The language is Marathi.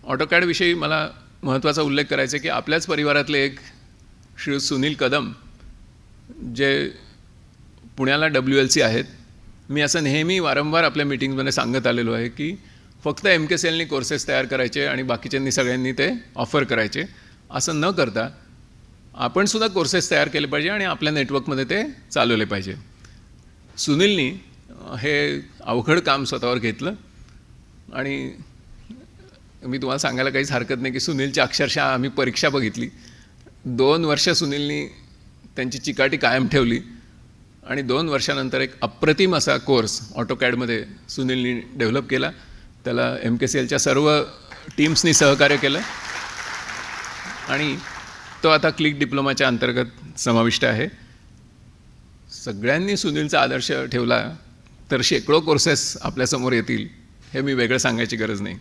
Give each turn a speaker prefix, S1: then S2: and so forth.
S1: ऑटोकॅडविषयी मला महत्त्वाचा उल्लेख करायचा आहे की आपल्याच परिवारातले एक श्री सुनील कदम जे पुण्याला WLC आहेत. मी असं नेहमी वारंवार आपल्या मीटिंगमध्ये सांगत आलेलो आहे की फक्त MKCLनी कोर्सेस तयार करायचे आणि बाकीच्यांनी सगळ्यांनी ते ऑफर करायचे. असं न करता आपण सुद्धा कोर्सेस तयार केले पाहिजे आणि आपल्या नेटवर्कमध्ये ते चालवले पाहिजे. सुनीलनी हे अवघड काम स्वतःवर घेतलं आणि मी तुम्हाला सांगायला काहीच हरकत नाही की सुनीलची अक्षरशः आम्ही परीक्षा बघितली. 2 वर्ष सुनीलनी त्यांची चिकाटी कायम ठेवली आणि 2 वर्षानंतर एक अप्रतिम असा कोर्स ऑटोकॅडमध्ये सुनीलनी डेव्हलप केला. त्याला MKCLच्या सर्व टीम्सनी सहकार्य केलं आणि तो आता क्लिक डिप्लोमाच्या अंतर्गत समाविष्ट आहे. सगळ्यांनी सुनीलचा आदर्श ठेवला तर शेकडो कोर्सेस आपल्यासमोर येतील, हे मी वेगळं सांगायची गरज नाही.